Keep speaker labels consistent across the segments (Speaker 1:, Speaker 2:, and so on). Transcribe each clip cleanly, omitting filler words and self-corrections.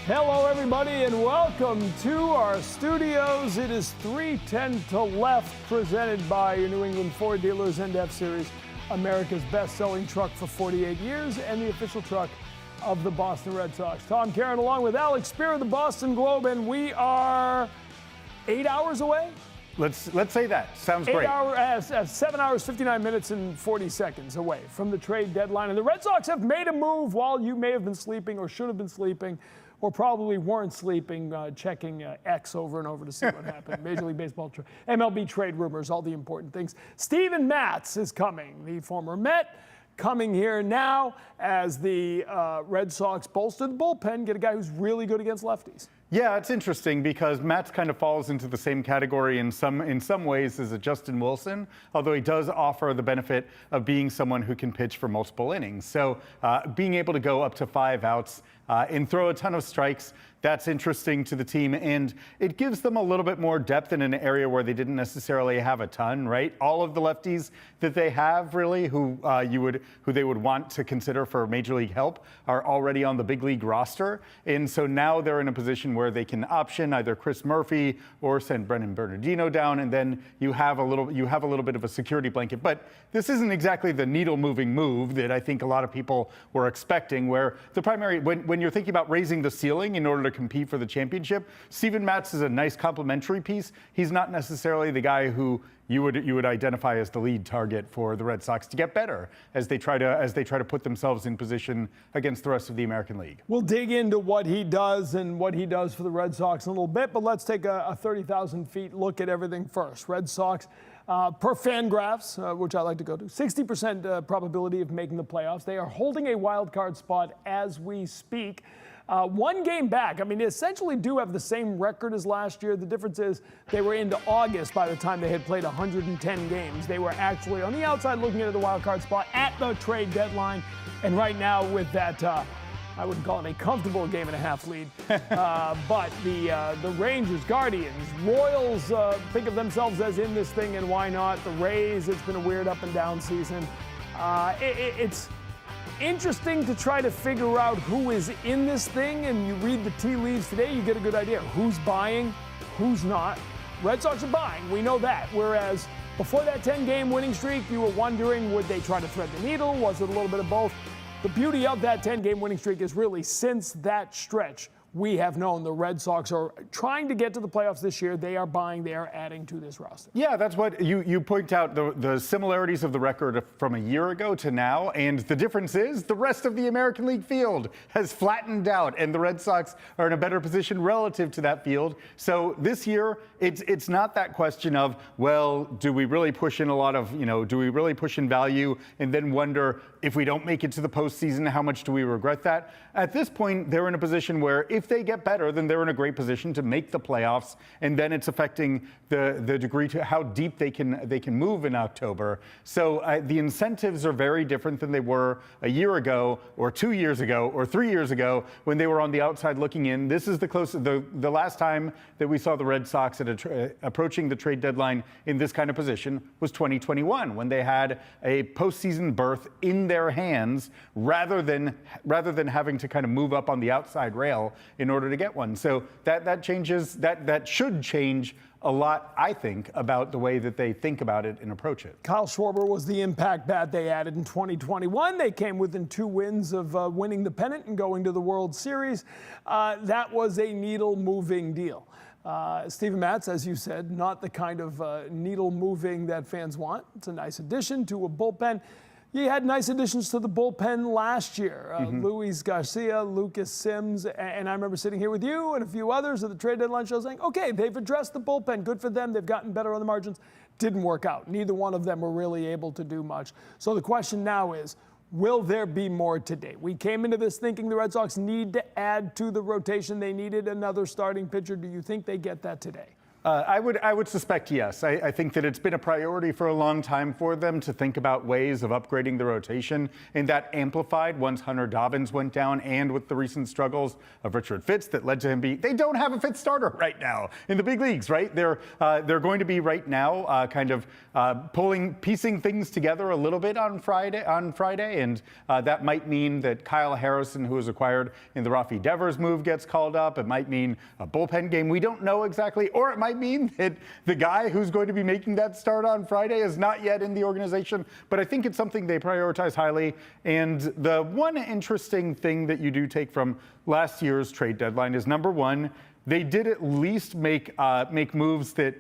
Speaker 1: Hello, everybody, and welcome to our studios. It is 3:10 to left, presented by your New England Ford dealers and F-Series, America's best-selling truck for 48 years, and the official truck of the Boston Red Sox. Tom Caron along with Alex Speier of the Boston Globe, and we are 8 hours away?
Speaker 2: Let's say that. Sounds great.
Speaker 1: 7 hours, 59 minutes, and 40 seconds away from the trade deadline. And the Red Sox have made a move while you may have been sleeping or should have been sleeping or probably weren't sleeping, checking X over and over to see what happened. Major League Baseball, MLB trade rumors, all the important things. Steven Matz is coming, the former Met, coming here now as the Red Sox bolster the bullpen, get a guy who's really good against lefties.
Speaker 2: Yeah, it's interesting because Matz kind of falls into the same category in some ways as a Justin Wilson, although he does offer the benefit of being someone who can pitch for multiple innings. So being able to go up to 5 outs and throw a ton of strikes, that's interesting to the team, and it gives them a little bit more depth in an area where they didn't necessarily have a ton, right? All of the lefties that they have, really, who they would want to consider for major league help, are already on the big league roster, and so now they're in a position where they can option either Chris Murphy or send Brennan Bernardino down, and then you have a little bit of a security blanket. But this isn't exactly the needle-moving move that I think a lot of people were expecting, where the primary, when you're thinking about raising the ceiling in order to compete for the championship, Steven Matz is a nice complementary piece. He's not necessarily the guy who you would identify as the lead target for the Red Sox to get better as they try to put themselves in position against the rest of the American League.
Speaker 1: We'll dig into what he does and what he does for the Red Sox in a little bit, but let's take a 30,000 feet look at everything first. Red Sox, per Fangraphs, which I like to go to, 60% probability of making the playoffs. They are holding a wild card spot as we speak. One game back. I mean, they essentially do have the same record as last year. The difference is they were into August by the time they had played 110 games. They were actually on the outside looking into the wild card spot at the trade deadline. And right now with that, I wouldn't call it a comfortable game and a half lead, but the Rangers, Guardians, Royals think of themselves as in this thing, and why not? The Rays, it's been a weird up and down season. It's interesting to try to figure out who is in this thing, and you read the tea leaves today, you get a good idea who's buying, who's not. Red Sox are buying, we know that, whereas before that 10-game winning streak, you were wondering, would they try to thread the needle? Was it a little bit of both? The beauty of that 10-game winning streak is really since that stretch, we have known the Red Sox are trying to get to the playoffs this year. They are buying, they are adding to this roster.
Speaker 2: Yeah, that's what you point out, the similarities of the record from a year ago to now. And the difference is the rest of the American League field has flattened out, and the Red Sox are in a better position relative to that field. So this year, it's not that question of, well, do we really push in a lot of, do we really push in value and then wonder if we don't make it to the postseason, how much do we regret that? At this point, they're in a position where if they get better, then they're in a great position to make the playoffs, and then it's affecting the degree to how deep they can move in October. So the incentives are very different than they were a year ago, or 2 years ago, or 3 years ago when they were on the outside looking in. This is the last time that we saw the Red Sox approaching the trade deadline in this kind of position was 2021, when they had a postseason berth in their hands rather than having to kind of move up on the outside rail in order to get one. So that changes, that should change a lot, I think, about the way that they think about it and approach it.
Speaker 1: Kyle Schwarber was the impact bat they added in 2021. They came within 2 wins of winning the pennant and going to the World Series. That was a needle-moving deal. Steven Matz, as you said, not the kind of needle-moving that fans want. It's a nice addition to a bullpen. You had nice additions to the bullpen last year. Luis Garcia, Lucas Sims, and I remember sitting here with you and a few others at the trade deadline show saying, okay, they've addressed the bullpen. Good for them. They've gotten better on the margins. Didn't work out. Neither one of them were really able to do much. So the question now is, will there be more today? We came into this thinking the Red Sox need to add to the rotation. They needed another starting pitcher. Do you think they get that today?
Speaker 2: I would suspect yes. I think that it's been a priority for a long time for them to think about ways of upgrading the rotation, and that amplified once Hunter Dobbins went down, and with the recent struggles of Richard Fitz that led to him being. They don't have a fifth starter right now in the big leagues, right? They're going to be right now piecing things together a little bit on Friday, and that might mean that Kyle Harrison, who was acquired in the Rafi Devers move, gets called up. It might mean a bullpen game. We don't know exactly, or it might mean that the guy who's going to be making that start on Friday is not yet in the organization, but I think it's something they prioritize highly. And the one interesting thing that you do take from last year's trade deadline is, number one, they did at least make moves that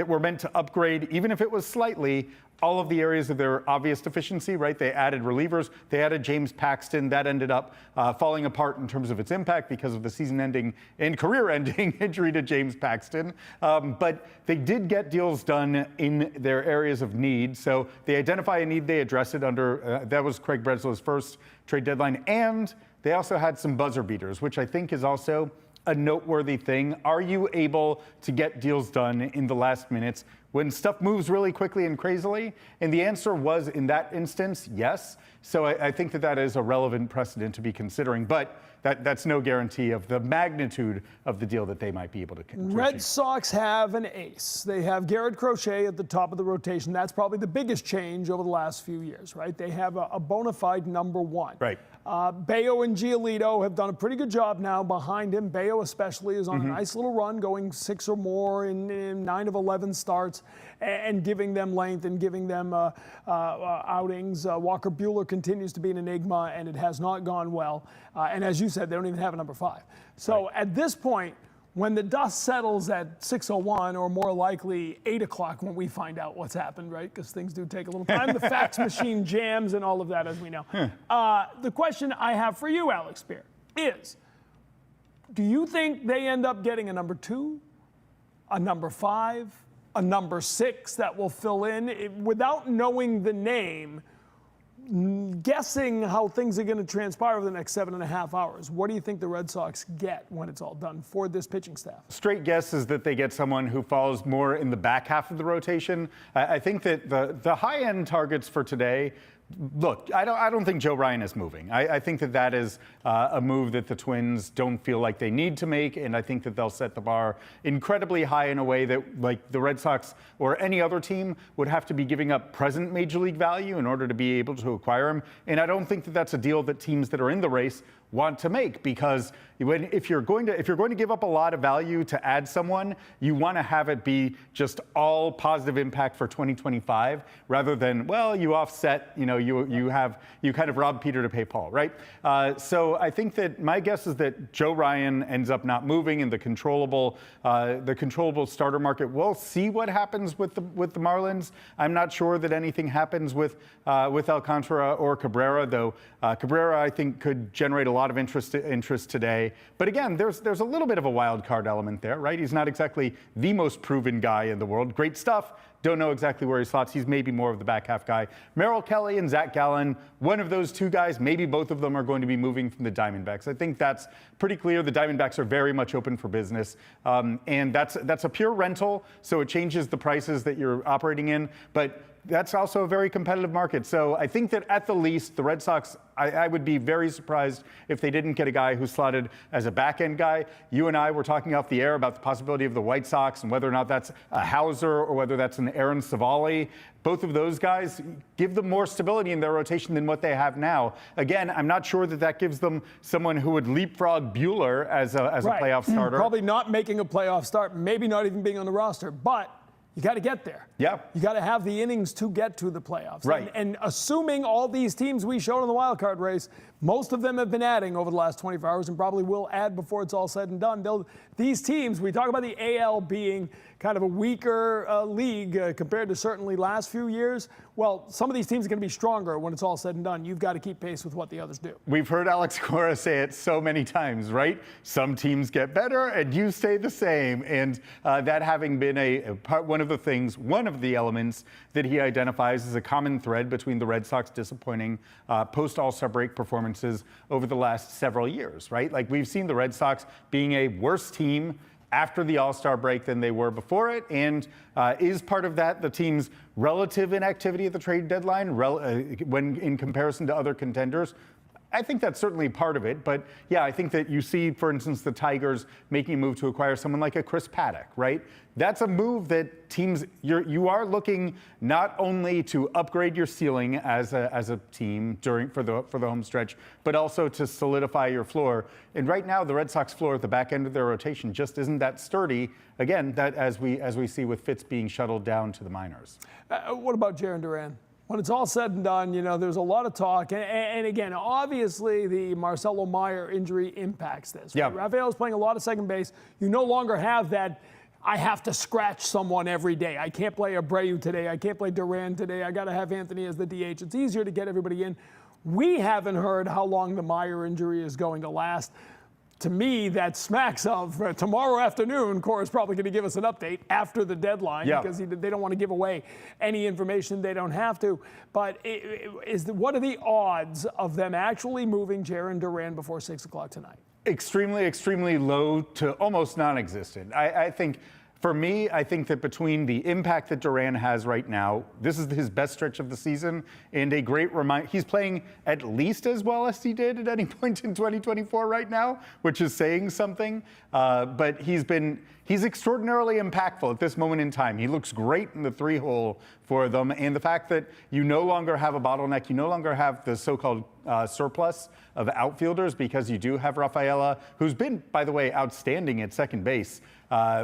Speaker 2: were meant to upgrade, even if it was slightly, all of the areas of their obvious deficiency, right? They added relievers. They added James Paxton. That ended up falling apart in terms of its impact because of the season-ending and career-ending injury to James Paxton. But they did get deals done in their areas of need. So they identify a need, they address it under, that was Craig Breslow's first trade deadline. And they also had some buzzer beaters, which I think is also a noteworthy thing. Are you able to get deals done in the last minutes when stuff moves really quickly and crazily? And the answer was, in that instance, yes. So I think that is a relevant precedent to be considering, but that's no guarantee of the magnitude of the deal that they might be able to achieve.
Speaker 1: Red Sox have an ace. They have Garrett Crochet at the top of the rotation. That's probably the biggest change over the last few years, right? They have a bona fide number one.
Speaker 2: Right.
Speaker 1: Bayo and Giolito have done a pretty good job now behind him. Bayo especially is on a nice little run, going 6 or more in 9 of 11 starts, and giving them length and giving them outings. Walker Buehler continues to be an enigma, and it has not gone well. And as you said, they don't even have a number 5. So at this point, when the dust settles at 6:01, or more likely 8 o'clock when we find out what's happened, right? Because things do take a little time. The fax machine jams and all of that, as we know. The question I have for you, Alex Speier, is, do you think they end up getting a number 2, a number 5, a number 6 that will fill in? Without knowing the name, guessing how things are going to transpire over the next 7.5 hours, what do you think the Red Sox get when it's all done for this pitching staff?
Speaker 2: Straight guess is that they get someone who falls more in the back half of the rotation. I think that the high-end targets for today, look, I don't think Joe Ryan is moving. I think that is a move that the Twins don't feel like they need to make, and I think that they'll set the bar incredibly high in a way that, like, the Red Sox or any other team would have to be giving up present Major League value in order to be able to acquire him. And I don't think that that's a deal that teams that are in the race want to make, because if you're going to give up a lot of value to add someone, you want to have it be just all positive impact for 2025, rather than, well, you offset, you kind of rob Peter to pay Paul, right? So I think that my guess is that Joe Ryan ends up not moving in the controllable starter market. We'll see what happens with the Marlins. I'm not sure that anything happens with Alcantara or Cabrera, though. Cabrera, I think, could generate a lot of interest today. But again, there's a little bit of a wild card element there, right? He's not exactly the most proven guy in the world. Great stuff. Don't know exactly where he slots. He's maybe more of the back half guy. Merrill Kelly and Zach Gallen, one of those two guys, maybe both of them are going to be moving from the Diamondbacks. I think that's pretty clear. The Diamondbacks are very much open for business. And that's a pure rental, so it changes the prices that you're operating in. But that's also a very competitive market. So I think that at the least, the Red Sox, I would be very surprised if they didn't get a guy who's slotted as a back-end guy. You and I were talking off the air about the possibility of the White Sox and whether or not that's a Hauser or whether that's an Aaron Savali. Both of those guys give them more stability in their rotation than what they have now. Again, I'm not sure that gives them someone who would leapfrog Buehler as a playoff starter.
Speaker 1: Probably not making a playoff start, maybe not even being on the roster, but you got to get there.
Speaker 2: Yeah.
Speaker 1: You got to have the innings to get to the playoffs.
Speaker 2: Right.
Speaker 1: And assuming all these teams we showed in the wild card race, most of them have been adding over the last 24 hours and probably will add before it's all said and done. These teams, we talk about the AL being kind of a weaker league compared to certainly last few years. Well, some of these teams are going to be stronger when it's all said and done. You've got to keep pace with what the others do.
Speaker 2: We've heard Alex Cora say it so many times, right? Some teams get better and you stay the same. And that having been one of the elements that he identifies as a common thread between the Red Sox disappointing post-All-Star break performances over the last several years, right? Like, we've seen the Red Sox being a worse team after the All-Star break than they were before it? And is part of that the team's relative inactivity at the trade deadline when in comparison to other contenders? I think that's certainly part of it. But yeah, I think that you see, for instance, the Tigers making a move to acquire someone like a Chris Paddock, right? That's a move that teams, you are looking not only to upgrade your ceiling as a team for the home stretch, but also to solidify your floor. And right now, the Red Sox floor at the back end of their rotation just isn't that sturdy. Again, that as we see with Fitz being shuttled down to the minors.
Speaker 1: What about Jarren Duran? When it's all said and done, there's a lot of talk. And again, obviously, the Marcelo Meyer injury impacts this. Right?
Speaker 2: Yeah.
Speaker 1: Rafael's playing a lot of second base. You no longer have that, I have to scratch someone every day. I can't play Abreu today. I can't play Duran today. I got to have Anthony as the DH. It's easier to get everybody in. We haven't heard how long the Meyer injury is going to last. To me, that smacks of tomorrow afternoon. Cora's probably going to give us an update after the deadline because they don't want to give away any information they don't have to. But what are the odds of them actually moving Jarren Duran before 6 o'clock tonight? Extremely,
Speaker 2: extremely low to almost non-existent. I think, for me, I think that between the impact that Duran has right now, this is his best stretch of the season, and a great reminder. He's playing at least as well as he did at any point in 2024 right now, which is saying something. But he's extraordinarily impactful at this moment in time. He looks great in the 3-hole for them, and the fact that you no longer have a bottleneck, you no longer have the so-called surplus of outfielders because you do have Rafaela, who's been, by the way, outstanding at second base,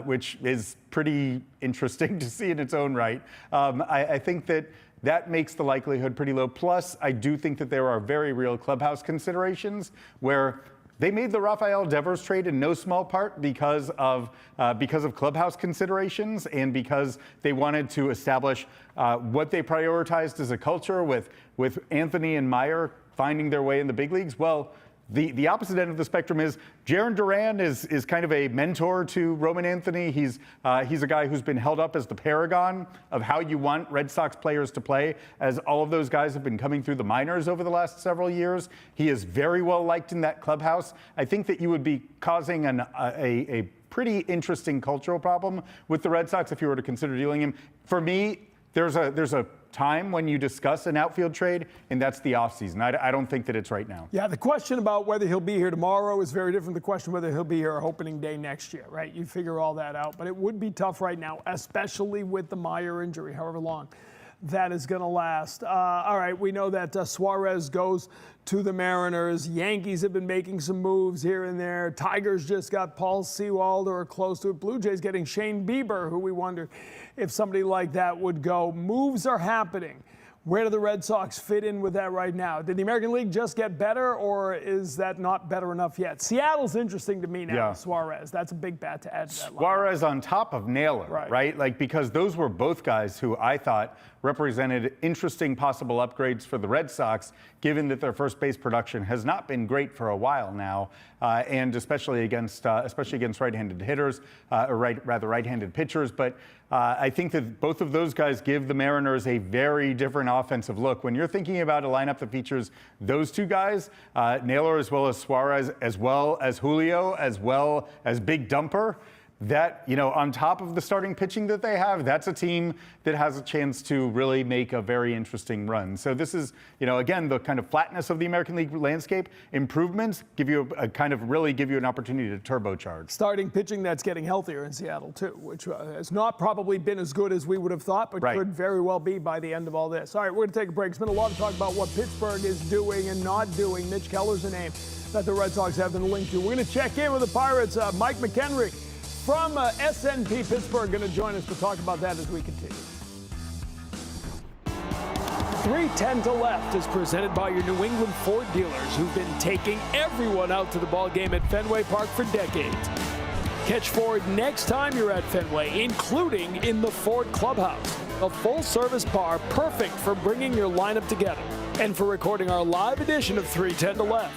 Speaker 2: which is pretty interesting to see in its own right. I think that makes the likelihood pretty low. Plus, I do think that there are very real clubhouse considerations where they made the Rafael Devers trade in no small part because of clubhouse considerations and because they wanted to establish what they prioritized as a culture with Anthony and Meyer finding their way in the big leagues. Well, the opposite end of the spectrum is Jarren Duran is kind of a mentor to Roman Anthony. He's a guy who's been held up as the paragon of how you want Red Sox players to play, as all of those guys have been coming through the minors over the last several years. He is very well liked in that clubhouse. I think that you would be causing a pretty interesting cultural problem with the Red Sox if you were to consider dealing him. For me, there's a time when you discuss an outfield trade, and that's the offseason. I don't think that it's right now. Yeah, the question about whether he'll be here tomorrow is very different than the question whether he'll be here opening day next year, right? You figure all that out. But it would be tough right now, especially with the Meyer injury, however long that is going to last. All right, we know that Suarez goes to the Mariners. Yankees have been making some moves here and there. Tigers just got Paul Sewald or close to it. Blue Jays getting Shane Bieber, who we wondered if somebody like that would go. Moves are happening. Where do the Red Sox fit in with that right now? Did the American League just get better, or is that not better enough yet? Seattle's interesting to me now, yeah. Suarez. That's a big bat to add to that line. Suarez on top of Naylor, right? Like, because those were both guys who I thought represented interesting possible upgrades for the Red Sox, given that their first base production has not been great for a while now, and especially against right-handed hitters, or right-handed pitchers. But I think that both of those guys give the Mariners a very different offensive look. When you're thinking about a lineup that features those two guys, Naylor as well as Suarez, as well as Julio, as well as Big Dumper, that, on top of the starting pitching that they have, that's a team that has a chance to really make a very interesting run. So this is, again, the kind of flatness of the American League landscape. Improvements give you really give you an opportunity to turbocharge. Starting pitching that's getting healthier in Seattle too, which has not probably been as good as we would have thought, but could very well be by the end of all this. All right, we're going to take a break. There's been a lot of talk about what Pittsburgh is doing and not doing. Mitch Keller's a name that the Red Sox have been linked to. We're going to check in with the Pirates. Mike McKenry from SNP Pittsburgh going to join us to talk about that as we continue. 3:10 to left is presented by your New England Ford dealers, who've been taking everyone out to the ball game at Fenway Park for decades. Catch Ford next time you're at Fenway, including in the Ford Clubhouse, a full-service bar perfect for bringing your lineup together and for recording our live edition of 3:10 to left.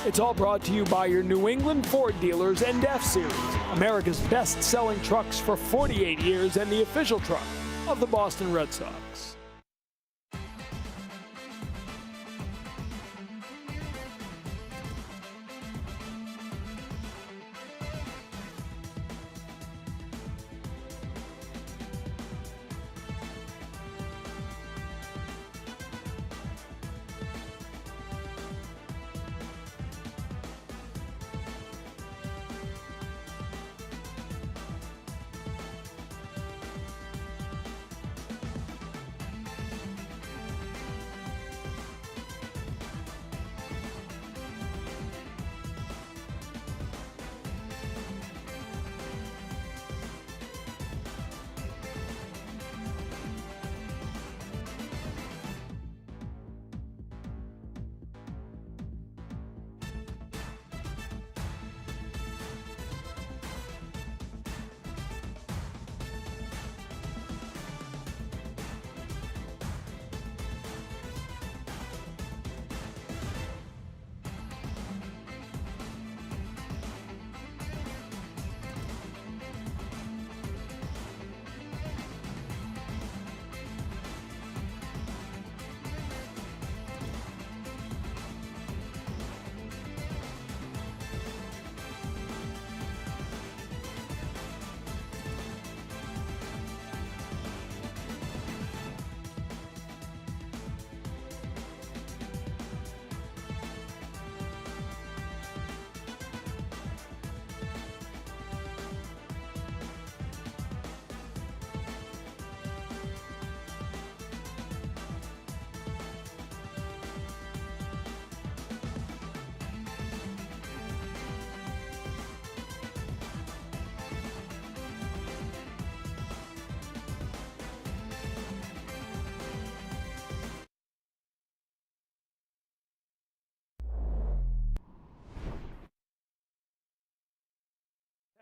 Speaker 2: It's all brought to you by your New England Ford dealers and F-Series, America's best-selling trucks for 48 years and the official truck of the Boston Red Sox.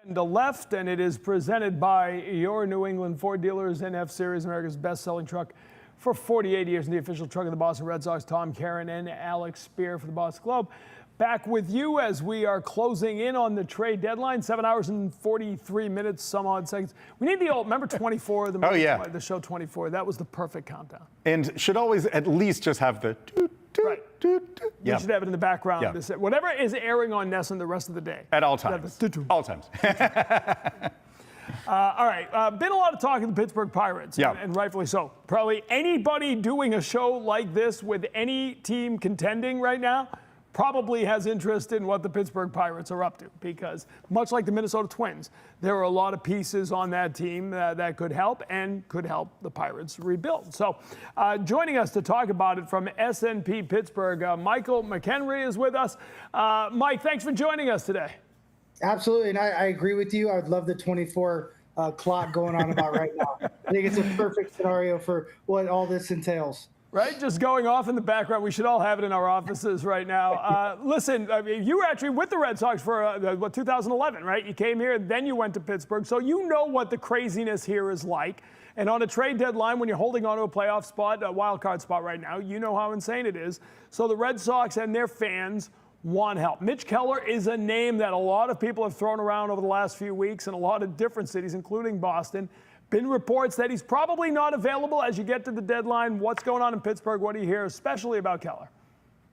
Speaker 1: And to left, and it is presented by your New England Ford dealers, NF Series, America's best-selling truck for 48 years, and the official truck of the Boston Red Sox. Tom Caron and Alex Speier for the Boston Globe. Back with you as we are closing in on the trade deadline. 7 hours and 43 minutes, some odd seconds. We need the old, remember 24?
Speaker 2: Oh, yeah.
Speaker 1: The show 24. That was the perfect countdown.
Speaker 2: And should always at least just have the toot, toot,
Speaker 1: right.
Speaker 2: toot, toot.
Speaker 1: You should have it in the background.
Speaker 2: Yeah.
Speaker 1: Whatever is airing on NESN the rest of the day.
Speaker 2: At all times. All times.
Speaker 1: All right. Been a lot of talk of the Pittsburgh Pirates, and rightfully so. Probably anybody doing a show like this with any team contending right now probably has interest in what the Pittsburgh Pirates are up to, because much like the Minnesota Twins, there are a lot of pieces on that team that could help the Pirates rebuild. So joining us to talk about it from S&P Pittsburgh, Michael McKenry is with us. Mike, thanks for joining us today.
Speaker 3: Absolutely, and I agree with you. I would love the 24 clock going on about right now. I think it's a perfect scenario for what all this entails.
Speaker 1: Right, just going off in the background. We should all have it in our offices right now. Listen, I mean, you were actually with the Red Sox for 2011, right? You came here, then you went to Pittsburgh, so you know what the craziness here is like. And on a trade deadline, when you're holding on to a playoff spot, a wild card spot right now, you know how insane it is. So the Red Sox and their fans want help. Mitch Keller is a name that a lot of people have thrown around over the last few weeks in a lot of different cities, including Boston. Been reports that he's probably not available as you get to the deadline. What's going on in Pittsburgh? What do you hear, especially about Keller?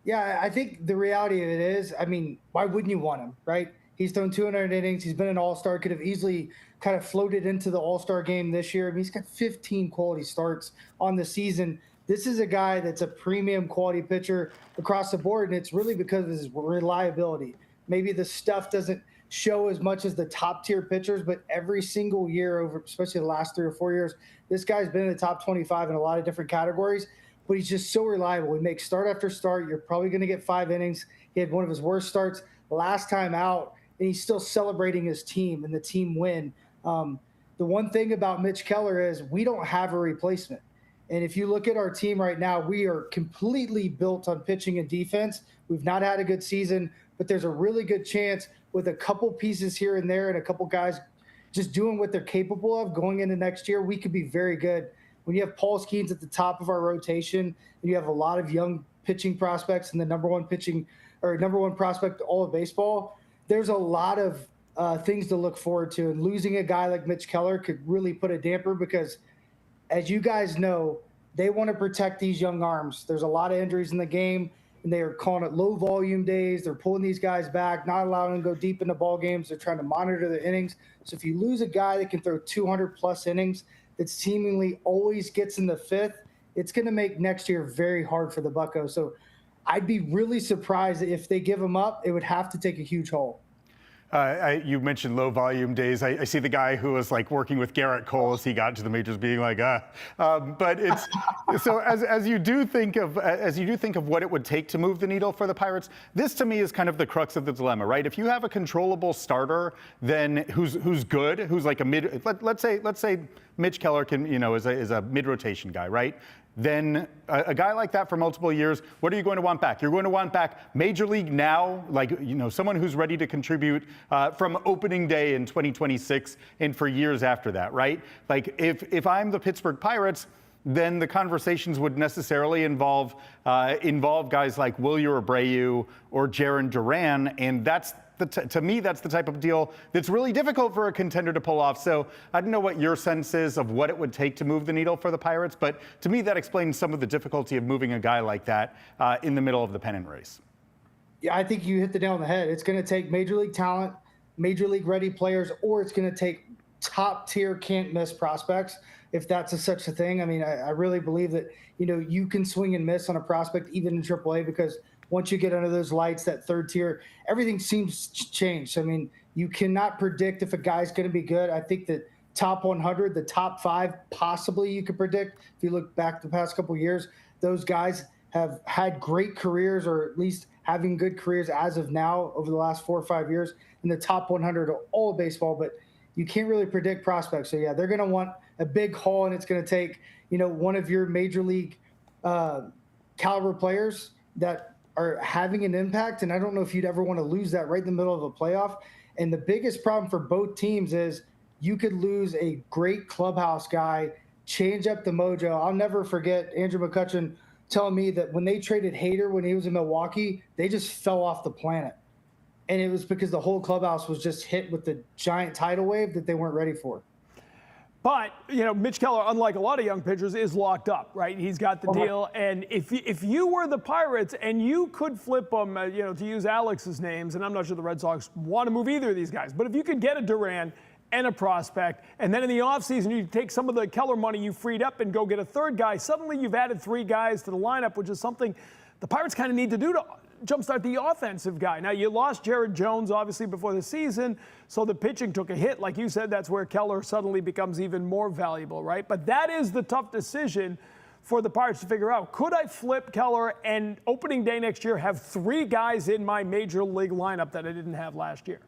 Speaker 3: Yeah, I think the reality of it is, I mean, why wouldn't you want him, right? He's thrown 200 innings. He's been an all-star. Could have easily kind of floated into the all-star game this year. I mean, he's got 15 quality starts on the season. This is a guy that's a premium quality pitcher across the board, and it's really because of his reliability. Maybe the stuff doesn't show as much as the top tier pitchers, but every single year over, especially the last 3 or 4 years, this guy's been in the top 25 in a lot of different categories, but he's just so reliable. He makes start after start. You're probably going to get 5 innings. He had one of his worst starts last time out, and he's still celebrating his team and the team win. The one thing about Mitch Keller is we don't have a replacement. And if you look at our team right now, we are completely built on pitching and defense. We've not had a good season, but there's a really good chance with a couple pieces here and there and a couple guys just doing what they're capable of going into next year, we could be very good. When you have Paul Skeens at the top of our rotation, and you have a lot of young pitching prospects and the number one prospect all of baseball, there's a lot of things to look forward to. And losing a guy like Mitch Keller could really put a damper because, as you guys know, they want to protect these young arms. There's a lot of injuries in the game, and they are calling it low volume days. They're pulling these guys back, not allowing them to go deep into ball games. They're trying to monitor the innings. So if you lose a guy that can throw 200 plus innings, that seemingly always gets in the 5th, it's going to make next year very hard for the Buccos. So I'd be really surprised if they give him up. It would have to take a huge hole.
Speaker 2: You mentioned low volume days. I see the guy who was like working with Garrett Cole as he got to the majors, being like, but it's so as you do think of what it would take to move the needle for the Pirates. This to me is kind of the crux of the dilemma, right? If you have a controllable starter, then who's good, who's like a mid. Let's say Mitch Keller is a mid rotation guy, right? Then a guy like that for multiple years, what are you going to want back? You're going to want back major league now, someone who's ready to contribute from opening day in 2026 and for years after that, right? Like if I'm the Pittsburgh Pirates, then the conversations would necessarily involve guys like Wilyer Abreu or Jaron Duran, and to me, that's the type of deal that's really difficult for a contender to pull off. So I don't know what your sense is of what it would take to move the needle for the Pirates, but to me, that explains some of the difficulty of moving a guy like that in the middle of the pennant race.
Speaker 3: Yeah, I think you hit the nail on the head. It's going to take major league talent, major league ready players, or it's going to take top tier can't miss prospects, if that's such a thing. I mean, I really believe that, you can swing and miss on a prospect even in AAA, because once you get under those lights, that third tier, everything seems changed. I mean, you cannot predict if a guy's going to be good. I think that top 100, the top 5, possibly you could predict. If you look back the past couple of years, those guys have had great careers, or at least having good careers as of now over the last 4 or 5 years in the top 100 of all of baseball. But you can't really predict prospects. So, yeah, they're going to want a big haul, and it's going to take, one of your major league caliber players that are having an impact. And I don't know if you'd ever want to lose that right in the middle of a playoff. And the biggest problem for both teams is you could lose a great clubhouse guy, change up the mojo. I'll never forget Andrew McCutchen telling me that when they traded Hader when he was in Milwaukee, they just fell off the planet. And it was because the whole clubhouse was just hit with the giant tidal wave that they weren't ready for.
Speaker 1: But, Mitch Keller, unlike a lot of young pitchers, is locked up, right? He's got the deal. And if you were the Pirates and you could flip them, to use Alex's names, and I'm not sure the Red Sox want to move either of these guys, but if you could get a Duran and a prospect, and then in the offseason you take some of the Keller money you freed up and go get a third guy, suddenly you've added 3 guys to the lineup, which is something the Pirates kind of need to do to jumpstart the offensive guy. Now, you lost Jared Jones, obviously, before the season, so the pitching took a hit. Like you said, that's where Keller suddenly becomes even more valuable, right? But that is the tough decision for the Pirates to figure out. Could I flip Keller and opening day next year have 3 guys in my major league lineup that I didn't have last year?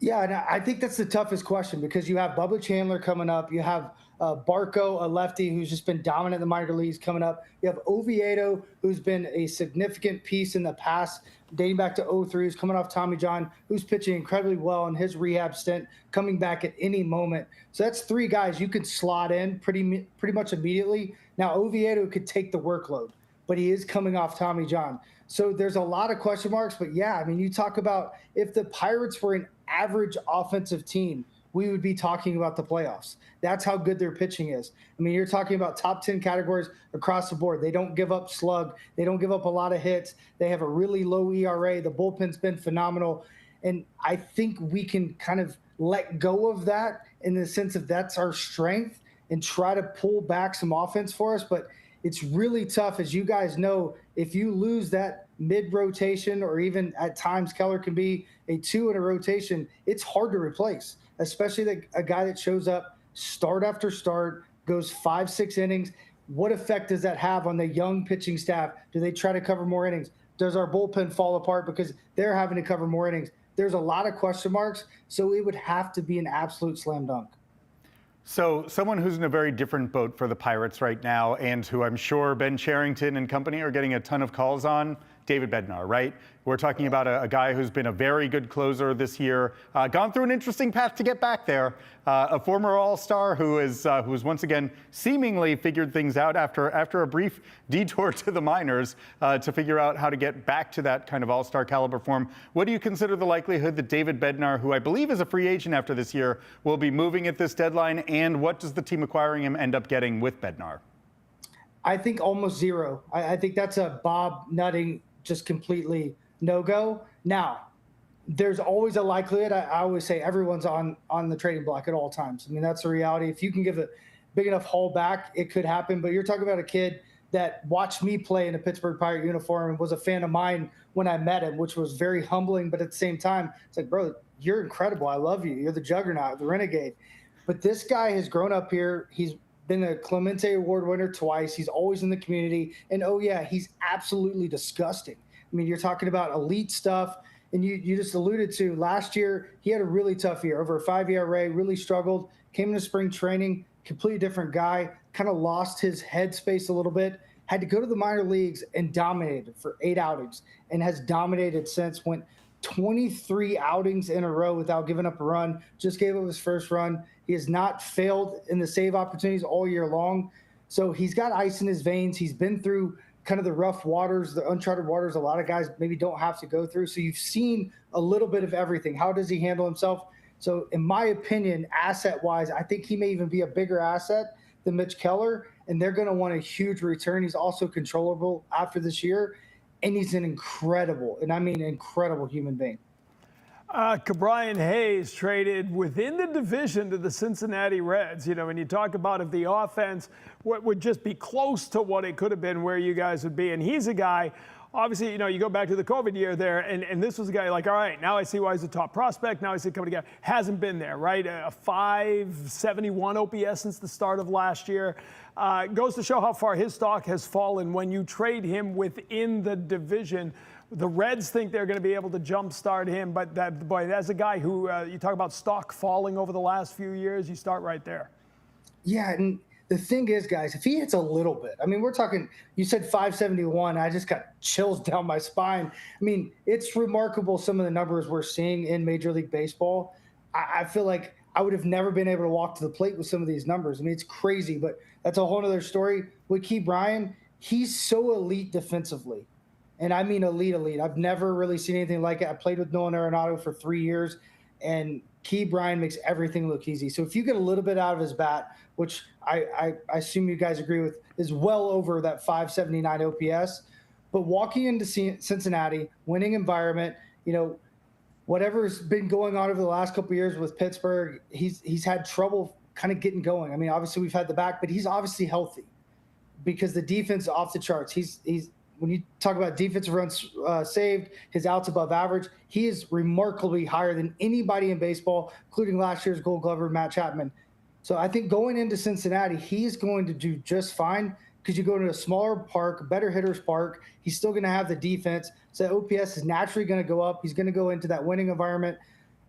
Speaker 3: Yeah, and I think that's the toughest question because you have Bubba Chandler coming up. You have Barco, a lefty who's just been dominant in the minor leagues, coming up. You have Oviedo, who's been a significant piece in the past, dating back to 03, who's coming off Tommy John, who's pitching incredibly well in his rehab stint, coming back at any moment. So that's 3 guys you could slot in pretty much immediately. Now, Oviedo could take the workload, but he is coming off Tommy John. So there's a lot of question marks. But, yeah, I mean, you talk about if the Pirates were an average offensive team, we would be talking about the playoffs. That's how good their pitching is. I mean, you're talking about top 10 categories across the board. They don't give up slug. They don't give up a lot of hits. They have a really low ERA. The bullpen's been phenomenal. And I think we can kind of let go of that in the sense of that's our strength and try to pull back some offense for us. But it's really tough, as you guys know, if you lose that mid-rotation or even at times Keller can be a 2 in a rotation, it's hard to replace, especially a guy that shows up start after start, goes 5-6 innings. What effect does that have on the young pitching staff? Do they try to cover more innings? Does our bullpen fall apart because they're having to cover more innings? There's a lot of question marks, so it would have to be an absolute slam dunk.
Speaker 2: So someone who's in a very different boat for the Pirates right now and who I'm sure Ben Cherington and company are getting a ton of calls on, David Bednar, right? We're talking about a guy who's been a very good closer this year, gone through an interesting path to get back there, a former All-Star who is once again seemingly figured things out after a brief detour to the minors to figure out how to get back to that kind of All-Star caliber form. What do you consider the likelihood that David Bednar, who I believe is a free agent after this year, will be moving at this deadline, and what does the team acquiring him end up getting with Bednar?
Speaker 3: I think almost 0. I think that's a Bob Nutting just completely no-go. Now, there's always a likelihood. I always say everyone's on the trading block at all times. I mean, that's the reality. If you can give a big enough haul back, it could happen. But you're talking about a kid that watched me play in a Pittsburgh Pirate uniform and was a fan of mine when I met him, which was very humbling. But at the same time, it's like, bro, you're incredible. I love you. You're the juggernaut, the renegade. But this guy has grown up here. He's been a Clemente Award winner twice. He's always in the community. And, oh, yeah, he's absolutely disgusting. I mean, you're talking about elite stuff, and you just alluded to last year, he had a really tough year, over a 5 ERA, really struggled, came into spring training, completely different guy, kind of lost his headspace a little bit, had to go to the minor leagues and dominated for 8 outings and has dominated since, went 23 outings in a row without giving up a run, just gave up his first run. He has not failed in the save opportunities all year long. So he's got ice in his veins. He's been through kind of the rough waters, the uncharted waters a lot of guys maybe don't have to go through. So you've seen a little bit of everything. How does he handle himself? So in my opinion, asset-wise, I think he may even be a bigger asset than Mitch Keller, and they're going to want a huge return. He's also controllable after this year, and he's an incredible, and I mean incredible human being.
Speaker 1: Brian Hayes traded within the division to the Cincinnati Reds. When you talk about if the offense would just be close to what it could have been, where you guys would be. And he's a guy, obviously, you go back to the COVID year there, and this was a guy like, all right, now I see why he's a top prospect. Now I see it coming together. Hasn't been there, right? A 571 OPS since the start of last year. Goes to show how far his stock has fallen when you trade him within the division. The Reds think they're going to be able to jumpstart him, but that's a guy who you talk about stock falling over the last few years. You start right there.
Speaker 3: Yeah, and the thing is, guys, if he hits a little bit, I mean, we're talking, you said 571. I just got chills down my spine. I mean, it's remarkable some of the numbers we're seeing in Major League Baseball. I feel like I would have never been able to walk to the plate with some of these numbers. I mean, it's crazy, but that's a whole other story. With Key Bryan, he's so elite defensively. And I mean elite. I've never really seen anything like it. I played with Nolan Arenado for 3 years, and Key Bryan makes everything look easy. So if you get a little bit out of his bat, which I assume you guys agree with, is well over that 579 OPS. But walking into Cincinnati, winning environment, whatever's been going on over the last couple of years with Pittsburgh, he's had trouble kind of getting going. I mean, obviously we've had the back, but he's obviously healthy because the defense is off the charts. He's when you talk about defensive runs saved, his outs above average, he is remarkably higher than anybody in baseball, including last year's Gold Glover Matt Chapman. So I think going into Cincinnati, he's going to do just fine because you go to a smaller park, better hitter's park. He's still going to have the defense. So OPS is naturally going to go up. He's going to go into that winning environment.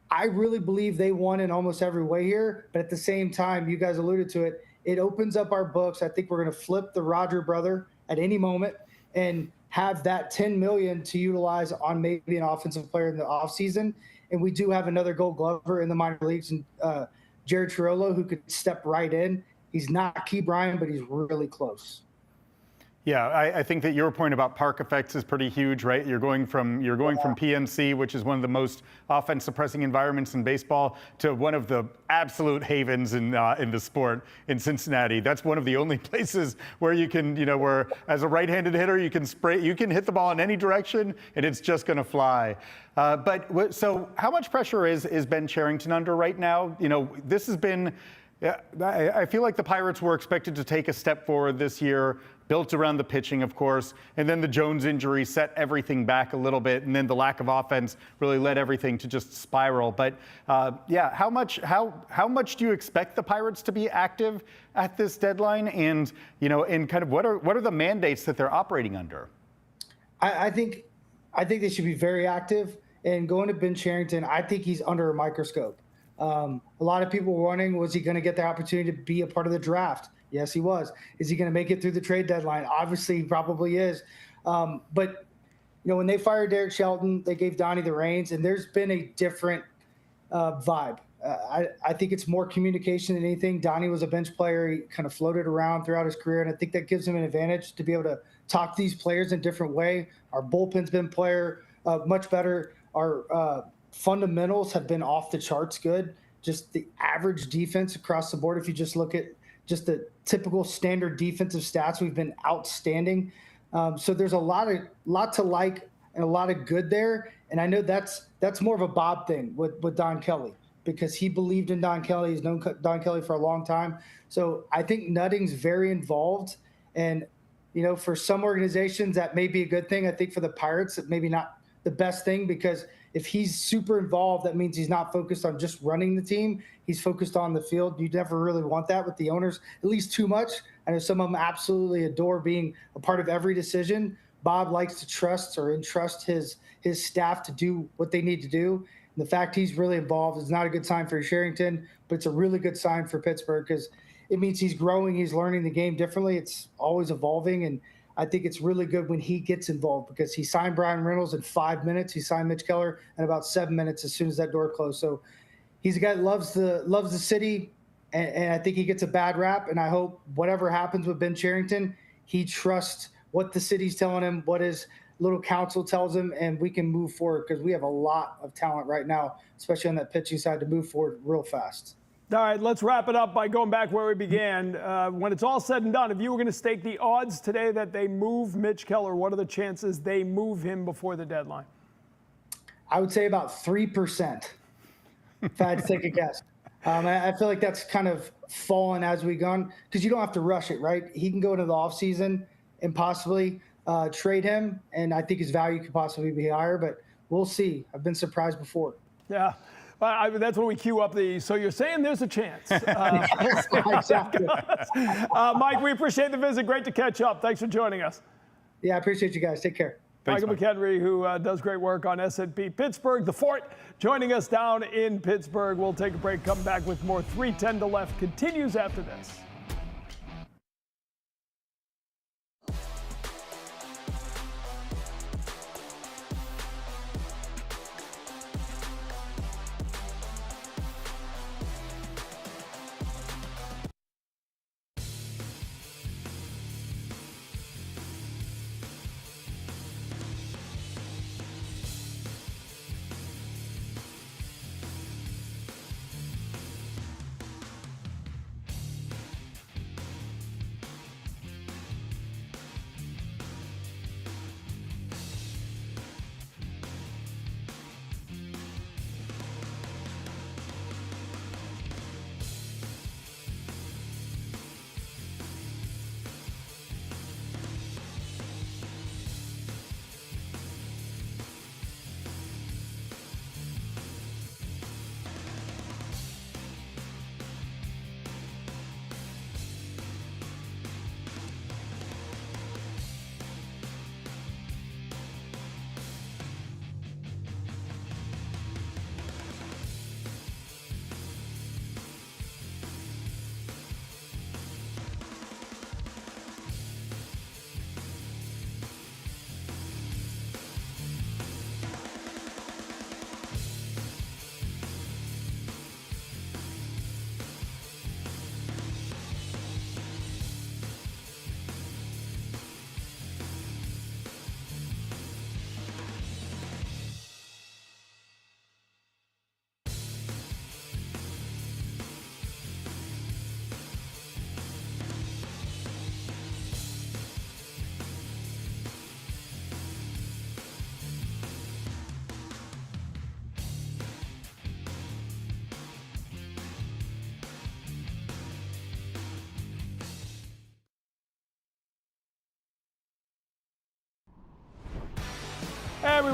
Speaker 3: I really believe they won in almost every way here. But at the same time, you guys alluded to it, it opens up our books. I think we're going to flip the Roger brother at any moment and have that $10 million to utilize on maybe an offensive player in the offseason. And we do have another Gold Glover in the minor leagues, and Jared Triolo, who could step right in. He's not Key Bryan, but he's really close.
Speaker 2: Yeah, I think that your point about park effects is pretty huge, right? You're going from PNC, which is one of the most offense-suppressing environments in baseball, to one of the absolute havens in the sport in Cincinnati. That's one of the only places where you can, where as a right-handed hitter, you can hit the ball in any direction, and it's just going to fly. So how much pressure is Ben Cherington under right now? This has been. Yeah, I feel like the Pirates were expected to take a step forward this year, built around the pitching, of course, and then the Jones injury set everything back a little bit, and then the lack of offense really led everything to just spiral. But how much do you expect the Pirates to be active at this deadline, and and kind of what are the mandates that they're operating under?
Speaker 3: I think they should be very active. And going to Ben Cherington, I think he's under a microscope. A lot of people were wondering, was he going to get the opportunity to be a part of the draft? Yes, he was. Is he going to make it through the trade deadline? Obviously, he probably is. But when they fired Derek Shelton, they gave Donnie the reins, and there's been a different vibe. I think it's more communication than anything. Donnie was a bench player. He kind of floated around throughout his career, and I think that gives him an advantage to be able to talk to these players in a different way. Our bullpen's been much better. Our fundamentals have been off the charts good. Just the average defense across the board, if you just look at just the typical standard defensive stats, we've been outstanding. So there's a lot to like and a lot of good there. And I know that's more of a Bob thing with Don Kelly, because he believed in Don Kelly. He's known Don Kelly for a long time. So I think Nutting's very involved. And, for some organizations, that may be a good thing. I think for the Pirates, it maybe not the best thing, because if he's super involved, that means he's not focused on just running the team. He's focused on the field. You never really want that with the owners, at least too much. I know some of them absolutely adore being a part of every decision. Bob likes to trust or entrust his staff to do what they need to do. And the fact he's really involved is not a good sign for Cherington, but it's a really good sign for Pittsburgh, because it means he's growing, he's learning the game differently. It's always evolving, and I think it's really good when he gets involved, because he signed Brian Reynolds in 5 minutes. He signed Mitch Keller in about 7 minutes as soon as that door closed. So he's a guy that loves the city, and I think he gets a bad rap. And I hope whatever happens with Ben Cherington, he trusts what the city's telling him, what his little council tells him, and we can move forward, because we have a lot of talent right now, especially on that pitching side, to move forward real fast.
Speaker 1: All right, let's wrap it up by going back where we began. When it's all said and done, if you were going to stake the odds today that they move Mitch Keller, what are the chances they move him before the deadline?
Speaker 3: I would say about 3%, if I had to take a guess. I feel like that's kind of fallen as we've gone, because you don't have to rush it, right? He can go into the offseason and possibly trade him, and I think his value could possibly be higher, but we'll see. I've been surprised before.
Speaker 1: Yeah. That's when we queue up so you're saying there's a chance.
Speaker 3: Exactly.
Speaker 1: Mike, we appreciate the visit. Great to catch up. Thanks for joining us.
Speaker 3: Yeah, I appreciate you guys. Take care.
Speaker 2: Thanks,
Speaker 1: Mike McKenry, who does great work on S&P Pittsburgh, the Fort, joining us down in Pittsburgh. We'll take a break, come back with more. 3:10 to left continues after this.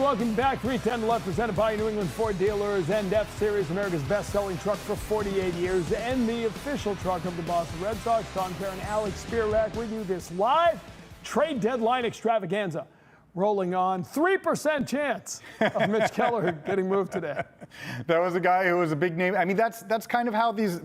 Speaker 1: welcome back. 310 Left, presented by New England Ford Dealers and F-Series, America's best-selling truck for 48 years, and the official truck of the Boston Red Sox. Tom Caron Alex Speier back with you. This live trade deadline extravaganza rolling on. 3% chance of Mitch Keller getting moved today.
Speaker 2: That was a guy who was a big name. I mean, that's kind of how these.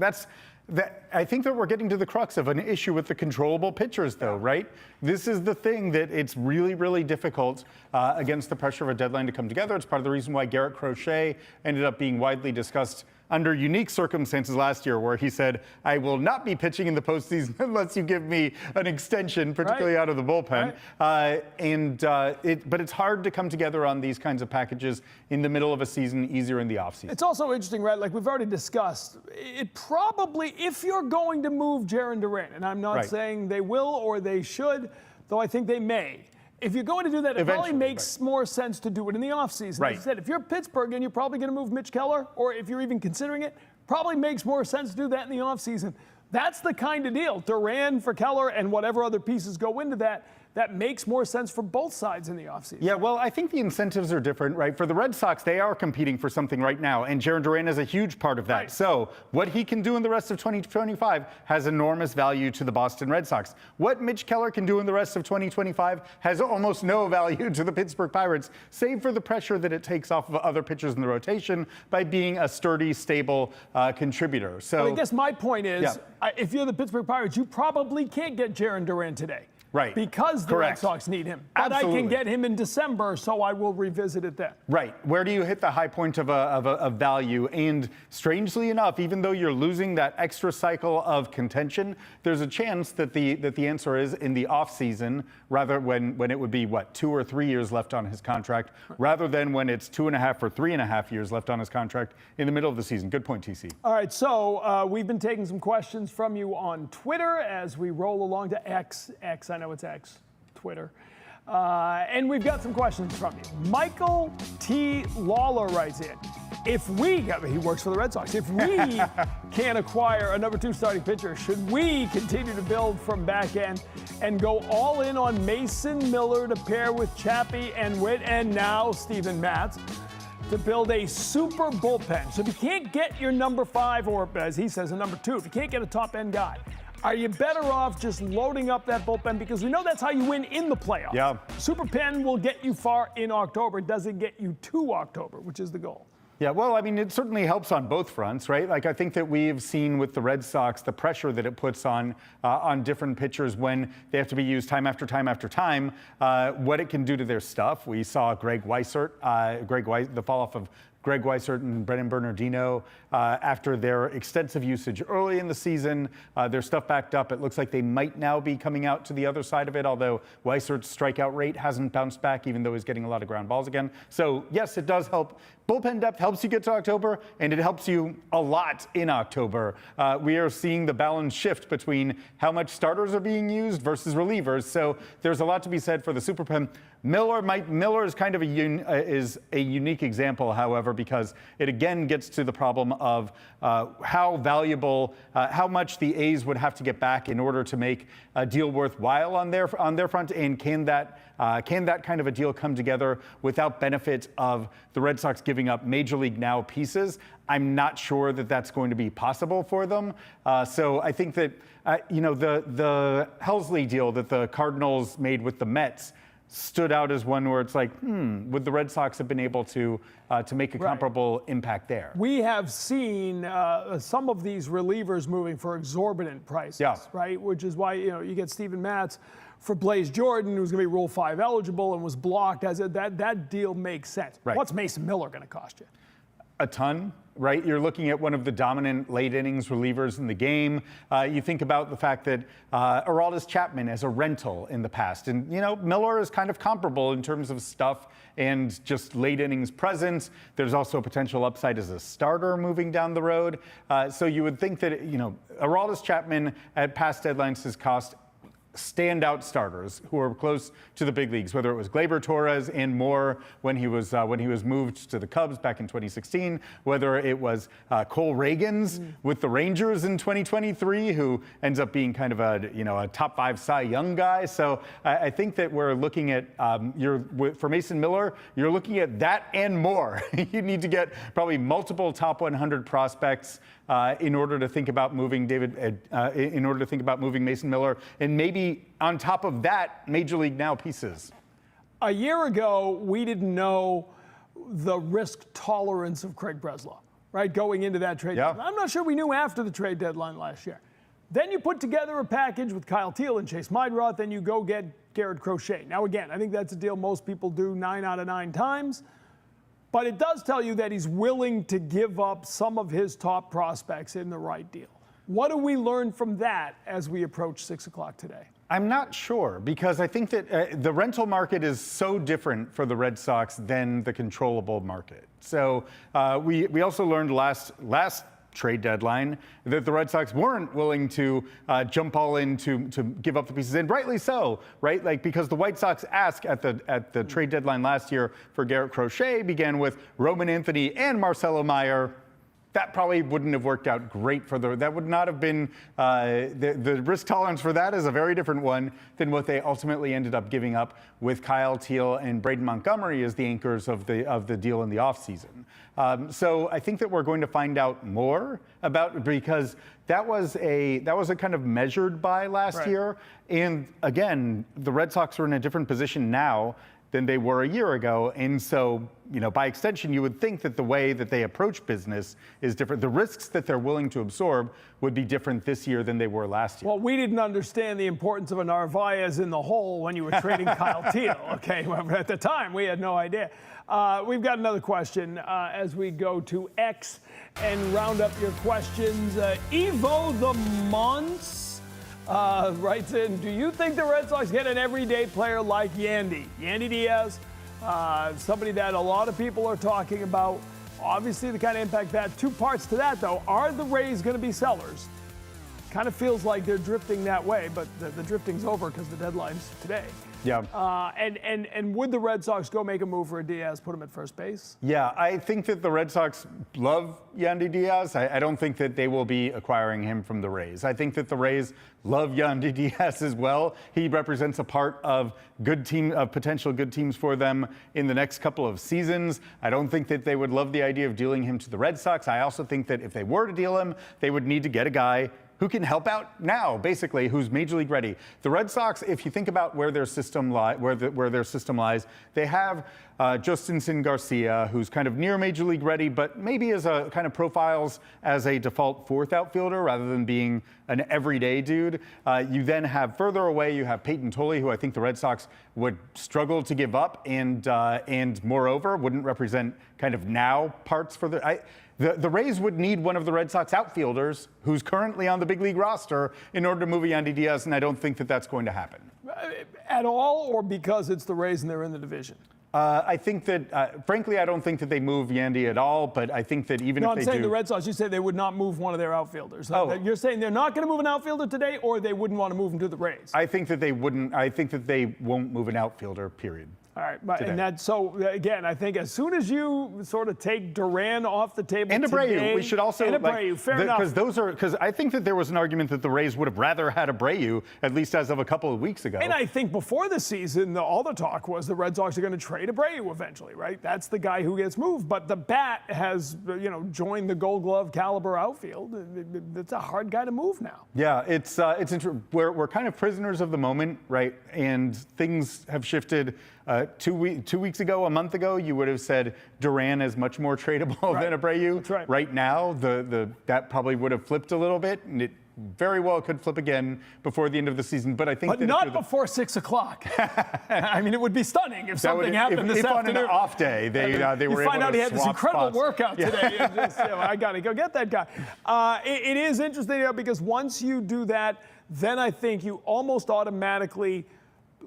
Speaker 2: I think that we're getting to the crux of an issue with the controllable pitchers, though, right? This is the thing that it's really, really difficult against the pressure of a deadline to come together. It's part of the reason why Garrett Crochet ended up being widely discussed under unique circumstances last year, where he said, I will not be pitching in the postseason unless you give me an extension, particularly out of the bullpen. But it's hard to come together on these kinds of packages in the middle of a season, easier in the offseason.
Speaker 1: It's also interesting, right? Like we've already discussed, it probably, if you're going to move Jarren Duran, and I'm not saying they will or they should, though I think they may. If you're going to do that, it probably makes more sense to do it in the offseason. Like I said, if you're Pittsburgh and you're probably going to move Mitch Keller, or if you're even considering it, probably makes more sense to do that in the offseason. That's the kind of deal. Duran for Keller and whatever other pieces go into that, that makes more sense for both sides in the offseason.
Speaker 2: Yeah, well, I think the incentives are different, right? For the Red Sox, they are competing for something right now, and Jarren Duran is a huge part of that. Right. So what he can do in the rest of 2025 has enormous value to the Boston Red Sox. What Mitch Keller can do in the rest of 2025 has almost no value to the Pittsburgh Pirates, save for the pressure that it takes off of other pitchers in the rotation by being a sturdy, stable contributor. So
Speaker 1: well, I guess my point is, if you're the Pittsburgh Pirates, you probably can't get Jarren Duran today.
Speaker 2: Right.
Speaker 1: Because the Red Sox need him. But I can get him in December, so I will revisit it then. Right.
Speaker 2: Where do you hit the high point of value? And strangely enough, even though you're losing that extra cycle of contention, there's a chance that the answer is in the offseason, rather when it would be, 2 or 3 years left on his contract, rather than when it's 2.5 or 3.5 years left on his contract in the middle of the season. Good point, TC.
Speaker 1: All right, so we've been taking some questions from you on Twitter as we roll along to X. I know it's X, Twitter. And we've got some questions from you. Michael T. Lawler writes in, he works for the Red Sox, if we can't acquire a number 2 starting pitcher, should we continue to build from back end and go all in on Mason Miller to pair with Chappie and Witt and now Steven Matz to build a super bullpen? So if you can't get your number 5, or as he says, a number 2, if you can't get a top end guy, are you better off just loading up that bullpen? Because we know that's how you win in the playoffs.
Speaker 2: Yeah.
Speaker 1: Super pen will get you far in October. Does it get you to October, which is the goal?
Speaker 2: Yeah, well, I mean, it certainly helps on both fronts, right? Like, I think that we've seen with the Red Sox the pressure that it puts on different pitchers when they have to be used time after time after time, what it can do to their stuff. We saw Greg Weissert, the fall-off of Greg Weissert and Brennan Bernardino after their extensive usage early in the season. Their stuff backed up. It looks like they might now be coming out to the other side of it, although Weissert's strikeout rate hasn't bounced back, even though he's getting a lot of ground balls again. So, yes, it does help. Bullpen depth helps you get to October, and it helps you a lot in October. We are seeing the balance shift between how much starters are being used versus relievers, so there's a lot to be said for the super pen. Miller is kind of is a unique example, however, because it again gets to the problem of how valuable, how much the A's would have to get back in order to make a deal worthwhile on their front, and can that kind of a deal come together without benefit of the Red Sox giving up Major League Now pieces? I'm not sure that that's going to be possible for them. So I think that the Helsley deal that the Cardinals made with the Mets stood out as one where it's like, would the Red Sox have been able to make a comparable impact there? We
Speaker 1: have seen some of these relievers moving for exorbitant prices, right? Which is why you get Steven Matz for Blaze Jordan, who's going to be Rule 5 eligible and was blocked. That deal makes sense. Right. What's Mason Miller going to cost you?
Speaker 2: A ton, right? You're looking at one of the dominant late innings relievers in the game. You think about the fact that Aroldis Chapman as a rental in the past. And, Miller is kind of comparable in terms of stuff and just late innings presence. There's also a potential upside as a starter moving down the road. So you would think that, Aroldis Chapman at past deadlines has cost standout starters who are close to the big leagues, whether it was Gleyber Torres and more when he was moved to the Cubs back in 2016, whether it was Cole Reagans with the Rangers in 2023, who ends up being kind of a top 5 Cy Young guy. So I think that we're looking at for Mason Miller, you're looking at that and more. You need to get probably multiple top 100 prospects in order to think about moving Mason Miller, and maybe on top of that, Major League Now pieces.
Speaker 1: A year ago, we didn't know the risk tolerance of Craig Breslow, right? Going into that trade deadline. I'm not sure we knew after the trade deadline last year. Then you put together a package with Kyle Teal and Chase Meidroth, and you go get Garrett Crochet. Now, again, I think that's a deal most people do 9 out of 9 times. But it does tell you that he's willing to give up some of his top prospects in the right deal. What do we learn from that as we approach 6 o'clock today?
Speaker 2: I'm not sure, because I think that the rental market is so different for the Red Sox than the controllable market. So we also learned last trade deadline that the Red Sox weren't willing to jump all in to give up the pieces, and rightly so, right? Like, because the White Sox ask at the trade deadline last year for Garrett Crochet began with Roman Anthony and Marcelo Meyer. That probably wouldn't have worked out great that would not have been, the risk tolerance for that is a very different one than what they ultimately ended up giving up with Kyle Teal and Braden Montgomery as the anchors of the deal in the offseason. So I think that we're going to find out more about, because that was a kind of measured by last year. And again, the Red Sox are in a different position now than they were a year ago. And so, by extension, you would think that the way that they approach business is different. The risks that they're willing to absorb would be different this year than they were last year.
Speaker 1: Well, we didn't understand the importance of a Narvaez in the hole when you were trading Kyle Teal, okay? At the time, we had no idea. We've got another question as we go to X and round up your questions. Evo the Mons writes in, do you think the Red Sox get an everyday player like Yandy Diaz? Somebody that a lot of people are talking about. Obviously, the kind of impact that. 2 parts to that, though. Are the Rays going to be sellers? Kind of feels like they're drifting that way, but the drifting's over because the deadline's today.
Speaker 2: Yeah.
Speaker 1: And would the Red Sox go make a move for a Diaz, put him at first base?
Speaker 2: Yeah, I think that the Red Sox love Yandy Diaz. I don't think that they will be acquiring him from the Rays. I think that the Rays love Yandy Diaz as well. He represents a part of potential good teams for them in the next couple of seasons. I don't think that they would love the idea of dealing him to the Red Sox. I also think that if they were to deal him, they would need to get a guy who can help out now, basically, who's Major League ready. The Red Sox, if you think about where their system lies, they have Justinson Garcia, who's kind of near Major League ready, but maybe as a kind of profiles as a default 4th outfielder rather than being an everyday dude. You then have further away, you have Peyton Tolley, who I think the Red Sox would struggle to give up, and moreover wouldn't represent kind of now parts for the Rays would need one of the Red Sox outfielders who's currently on the big league roster in order to move Yandy Diaz, and I don't think that that's going to happen.
Speaker 1: At all, or because it's the Rays and they're in the division?
Speaker 2: I think that, frankly, I don't think that they move Yandy at all, but I think that even if they do... No, I'm
Speaker 1: saying the Red Sox, you said they would not move one of their outfielders.
Speaker 2: Oh.
Speaker 1: You're saying they're not going to move an outfielder today, or they wouldn't want to move him to the Rays?
Speaker 2: I think that they wouldn't. I think that they won't move an outfielder, period.
Speaker 1: All right, and that's so again. I think as soon as you sort of take Duran off the table,
Speaker 2: and Abreu, we should also
Speaker 1: Abreu, fair enough.
Speaker 2: Because I think that there was an argument that the Rays would have rather had Abreu, at least as of a couple of weeks ago.
Speaker 1: And I think before the season, all the talk was the Red Sox are going to trade Abreu eventually, right? That's the guy who gets moved. But the bat has, joined the Gold Glove caliber outfield. It's a hard guy to move now.
Speaker 2: Yeah, it's interesting. We're kind of prisoners of the moment, right? And things have shifted. 2 weeks ago, a month ago, you would have said Duran is much more tradable than Abreu.
Speaker 1: That's right.
Speaker 2: Right now, that probably would have flipped a little bit, and it very well could flip again before the end of the season. But I think that
Speaker 1: not before 6 o'clock. I mean, it would be stunning if something happened this afternoon.
Speaker 2: If on an off day, they were able to
Speaker 1: You find out he had this incredible
Speaker 2: spots.
Speaker 1: workout today. And just, I got to go get that guy. It is interesting because once you do that, then I think you almost automatically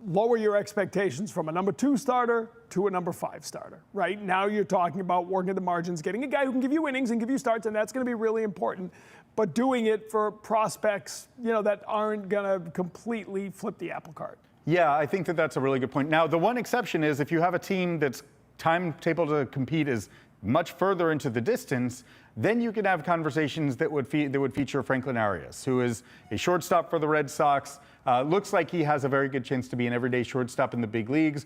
Speaker 1: lower your expectations from a number 2 starter to a number 5 starter, right? Now you're talking about working at the margins, getting a guy who can give you innings and give you starts, and that's going to be really important. but doing it for prospects, that aren't going to completely flip the apple cart.
Speaker 2: Yeah, I think that that's a really good point. Now, the one exception is if you have a team that's timetable to compete is much further into the distance, then you can have conversations that would feature Franklin Arias, who is a shortstop for the Red Sox. Looks like he has a very good chance to be an everyday shortstop in the big leagues.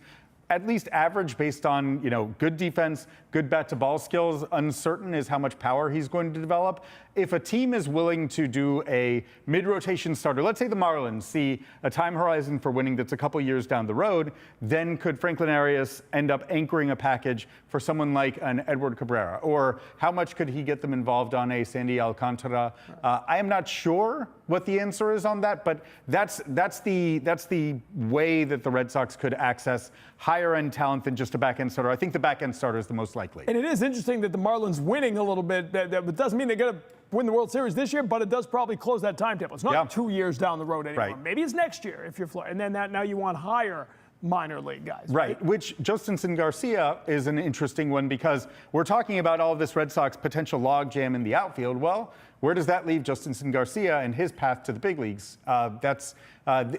Speaker 2: At least average based on, good defense, good bat-to-ball skills. Uncertain is how much power he's going to develop. If a team is willing to do a mid-rotation starter, let's say the Marlins see a time horizon for winning that's a couple years down the road, then could Franklin Arias end up anchoring a package for someone like an Edward Cabrera? Or how much could he get them involved on a Sandy Alcantara? I am not sure what the answer is on that, but that's the way that the Red Sox could access higher end talent than just a back end starter. I think the back end starter is the most likely.
Speaker 1: And it is interesting that the Marlins winning a little bit, that doesn't mean they're going to win the World Series this year, but it does probably close that timetable. It's not 2 years down the road anymore.
Speaker 2: Right.
Speaker 1: Maybe it's next year if you're Florida. And then now you want higher minor league guys.
Speaker 2: Right, which Justinson Garcia is an interesting one because we're talking about all of this Red Sox potential logjam in the outfield. Well, where does that leave Justinson Garcia and his path to the big leagues?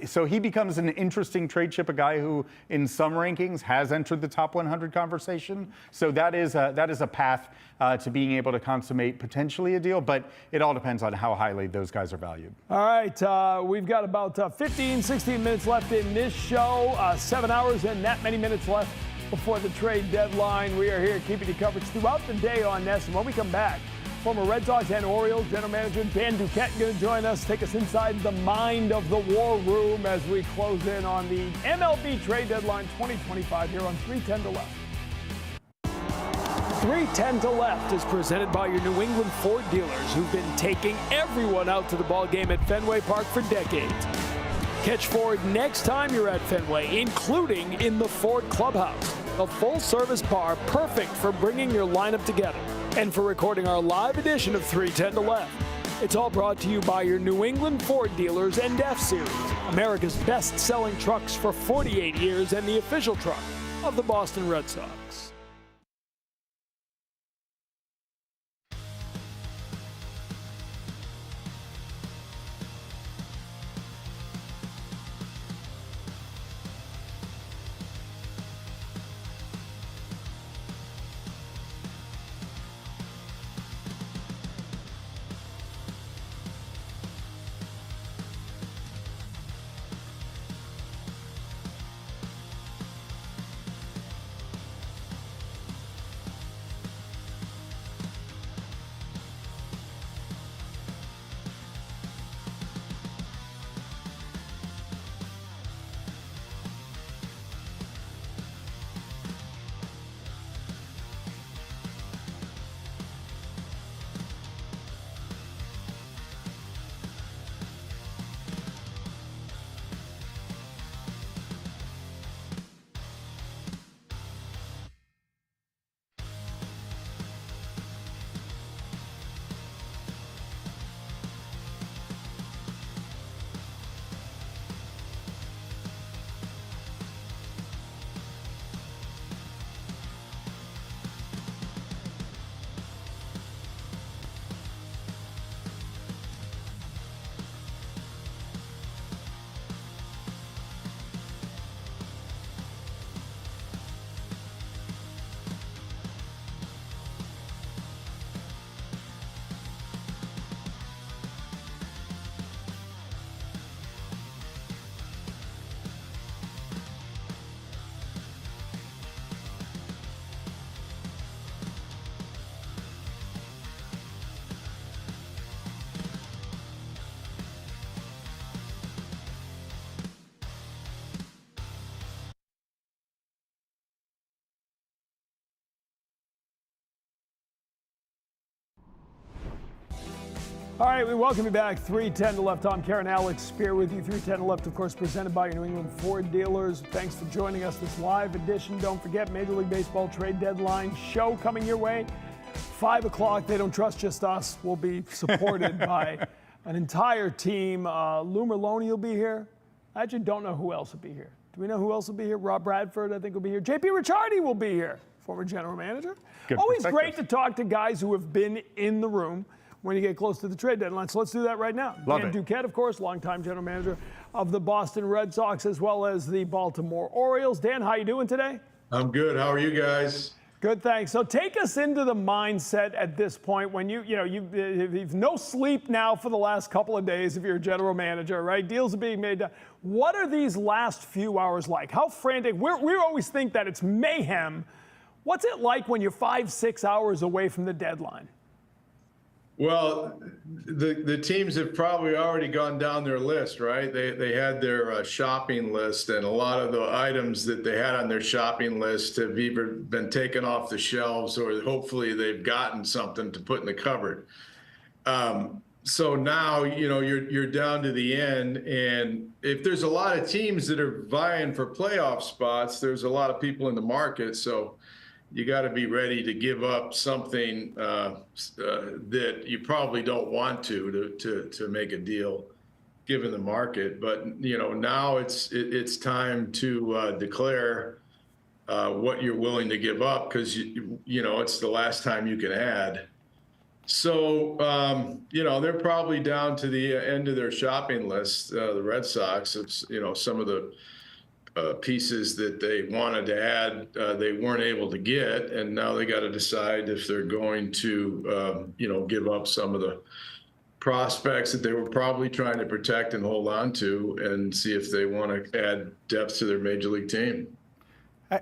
Speaker 2: So he becomes an interesting trade chip, a guy who in some rankings has entered the top 100 conversation. So that is a path to being able to consummate potentially a deal, but it all depends on how highly those guys are valued.
Speaker 1: All right, we've got about 15, 16 minutes left in this show, 7 hours and that many minutes left before the trade deadline. We are here keeping you coverage throughout the day on this. And when we come back, former Red Sox and Orioles general manager Dan Duquette going to join us, take us inside the mind of the war room as we close in on the MLB Trade Deadline 2025 here on 310 to Left. 310 to Left is presented by your New England Ford dealers who've been taking everyone out to the ball game at Fenway Park for decades. Catch Ford next time you're at Fenway, including in the Ford Clubhouse, a full-service bar perfect for bringing your lineup together and for recording our live edition of 310 to Left. It's all brought to you by your New England Ford dealers and F-Series, America's best-selling trucks for 48 years and the official truck of the Boston Red Sox. All right, we welcome you back. 310 to Left. Tom Caron Alex Speier with you. 310 to Left, of course, presented by your New England Ford dealers. Thanks for joining us this live edition. Don't forget, Major League Baseball Trade Deadline show coming your way. 5 o'clock. They don't trust just us. We'll be supported by an entire team. Lou Merlone will be here. I actually don't know who else will be here. Do we know who else will be here? Rob Bradford, I think, will be here. JP Ricciardi will be here, former general manager.
Speaker 2: Good
Speaker 1: Always
Speaker 2: perspective.
Speaker 1: great to talk to guys who have been in the room when you get close to the trade deadline. So let's do that right now.
Speaker 2: Love
Speaker 1: Dan
Speaker 2: it.
Speaker 1: Duquette, of course, longtime general manager of the Boston Red Sox as well as the Baltimore Orioles. Dan, how you doing today?
Speaker 4: I'm good. How are you guys?
Speaker 1: Good, thanks. So take us into the mindset at this point when you've no sleep now for the last couple of days if you're a general manager, right? Deals are being made. What are these last few hours like? How frantic? We always think that it's mayhem. What's it like when you're 5-6 hours away from the deadline?
Speaker 4: Well, the teams have probably already gone down their list, right? They had their shopping list, and a lot of the items that they had on their shopping list have either been taken off the shelves or hopefully they've gotten something to put in the cupboard. So now, you're down to the end, and if there's a lot of teams that are vying for playoff spots, there's a lot of people in the market. So you got to be ready to give up something that you probably don't want to make a deal, given the market. But now it's time to declare what you're willing to give up, because it's the last time you can add. So they're probably down to the end of their shopping list. The Red Sox, it's some of the pieces that they wanted to add, they weren't able to get, and now they got to decide if they're going to, give up some of the prospects that they were probably trying to protect and hold on to, and see if they want to add depth to their major league team.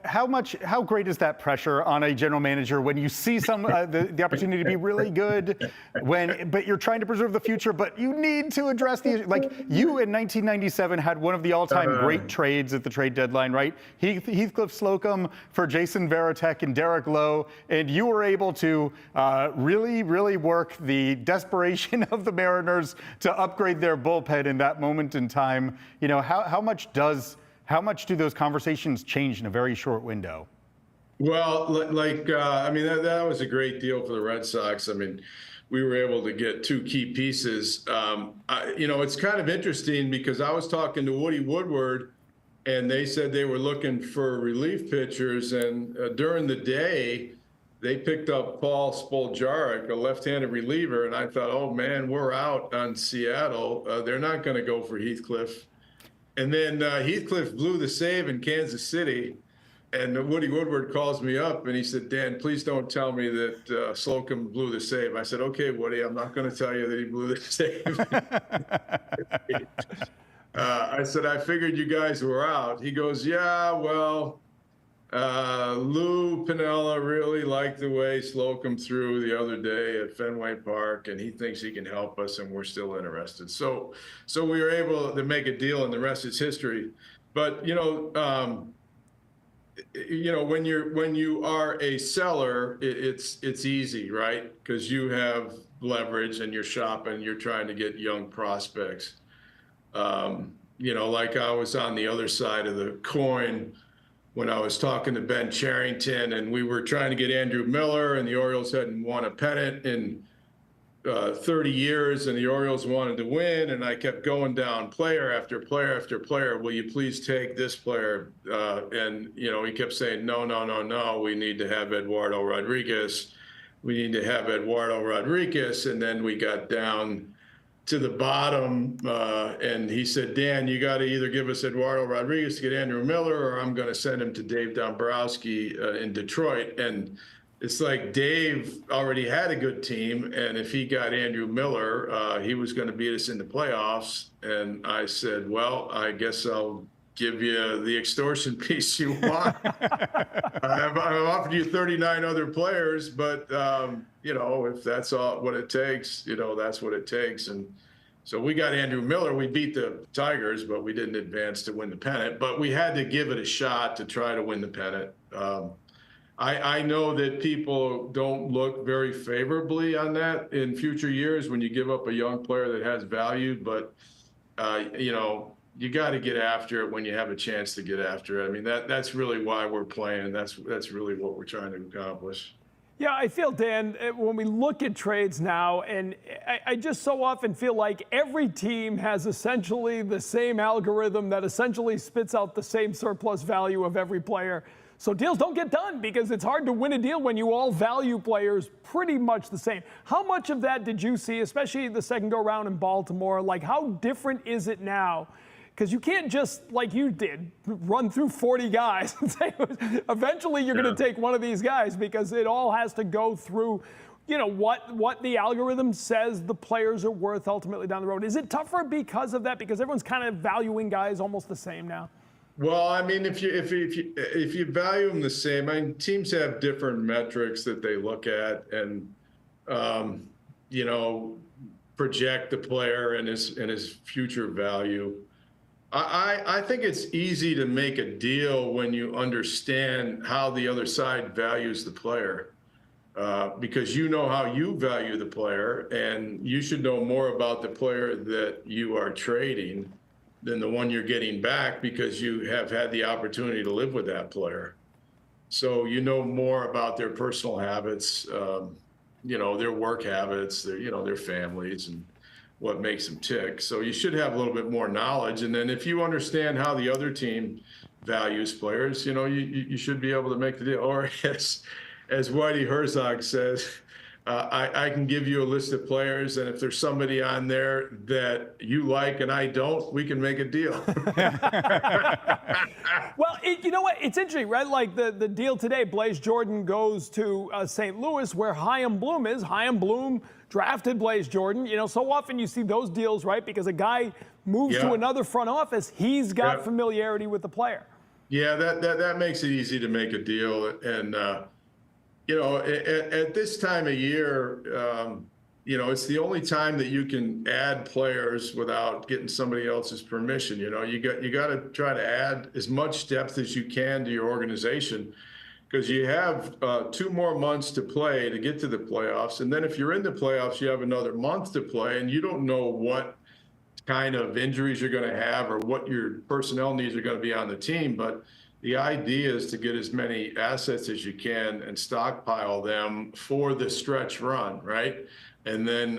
Speaker 2: How great is that pressure on a general manager when you see the opportunity to be really good, but you're trying to preserve the future, but you need to address the issue? Like, you in 1997 had one of the all-time great trades at the trade deadline, right? Heathcliff Slocum for Jason Varitek and Derek Lowe, and you were able to really, really work the desperation of the Mariners to upgrade their bullpen in that moment in time. How much do those conversations change in a very short window?
Speaker 4: Well, that was a great deal for the Red Sox. I mean, we were able to get two key pieces. It's kind of interesting because I was talking to Woody Woodward, and they said they were looking for relief pitchers. And during the day, they picked up Paul Spoljaric, a left-handed reliever. And I thought, oh, man, we're out on Seattle. They're not going to go for Heathcliff. And then Heathcliff blew the save in Kansas City, and Woody Woodward calls me up, and he said, Dan, please don't tell me that Slocum blew the save. I said, okay, Woody, I'm not going to tell you that he blew the save. I said, I figured you guys were out. He goes, yeah, well, Lou Piniella really liked the way Slocum threw the other day at Fenway Park, and he thinks he can help us, and we're still interested. So we were able to make a deal, and the rest is history. But when you are a seller, it's easy, right? Because you have leverage, and you're shopping, you're trying to get young prospects. Like I was on the other side of the coin when I was talking to Ben Cherington, and we were trying to get Andrew Miller, and the Orioles hadn't won a pennant in 30 years, and the Orioles wanted to win, and I kept going down player after player after player. Will you please take this player? And he kept saying, no, we need to have Eduardo Rodriguez. We need to have Eduardo Rodriguez. And then we got down to the bottom, and he said, Dan, you got to either give us Eduardo Rodriguez to get Andrew Miller, or I'm going to send him to Dave Dombrowski in Detroit. And it's like Dave already had a good team, and if he got Andrew Miller, he was going to beat us in the playoffs. And I said, well, I guess I'll give you the extortion piece you want. I've offered you 39 other players, but if that's all what it takes, that's what it takes. And so we got Andrew Miller. We beat the Tigers, but we didn't advance to win the pennant. But we had to give it a shot to try to win the pennant. I know that people don't look very favorably on that in future years when you give up a young player that has value, but you got to get after it when you have a chance to get after it. I mean, that's really why we're playing. That's really what we're trying to accomplish.
Speaker 1: Yeah, I feel, Dan, when we look at trades now, and I just so often feel like every team has essentially the same algorithm that essentially spits out the same surplus value of every player. So deals don't get done because it's hard to win a deal when you all value players pretty much the same. How much of that did you see, especially the second go round in Baltimore? Like, how different is it now? Because you can't just, like you did, run through 40 guys and say, eventually you're going to take one of these guys, because it all has to go through, you know, what the algorithm says the players are worth ultimately down the road. Is it tougher because of that? Because everyone's kind of valuing guys almost the same now.
Speaker 4: Well, I mean, if you value them the same, I mean, teams have different metrics that they look at and, you know, project the player and his future value. I think it's easy to make a deal when you understand how the other side values the player, because you know how you value the player, and you should know more about the player that you are trading than the one you're getting back, because you have had the opportunity to live with that player. So you know more about their personal habits, you know, their work habits, their families, and what makes them tick. So you should have a little bit more knowledge. And then if you understand how the other team values players, you know, you should be able to make the deal. Or as Whitey Herzog says, I can give you a list of players, and if there's somebody on there that you like and I don't, we can make a deal.
Speaker 1: Well, you know what? It's interesting, right? Like the deal today, Blaze Jordan goes to St. Louis, where Chaim Bloom is. Chaim Bloom drafted Blaze Jordan. You know, so often you see those deals, right? Because a guy moves to another front office, he's got familiarity with the player.
Speaker 4: Yeah, that makes it easy to make a deal. And, you know, at this time of year, you know, it's the only time that you can add players without getting somebody else's permission. You know, you got to try to add as much depth as you can to your organization, because you have 2 more months to play to get to the playoffs. And then if you're in the playoffs, you have another month to play, and you don't know what kind of injuries you're going to have or what your personnel needs are going to be on the team. But the idea is to get as many assets as you can and stockpile them for the stretch run, right? And then,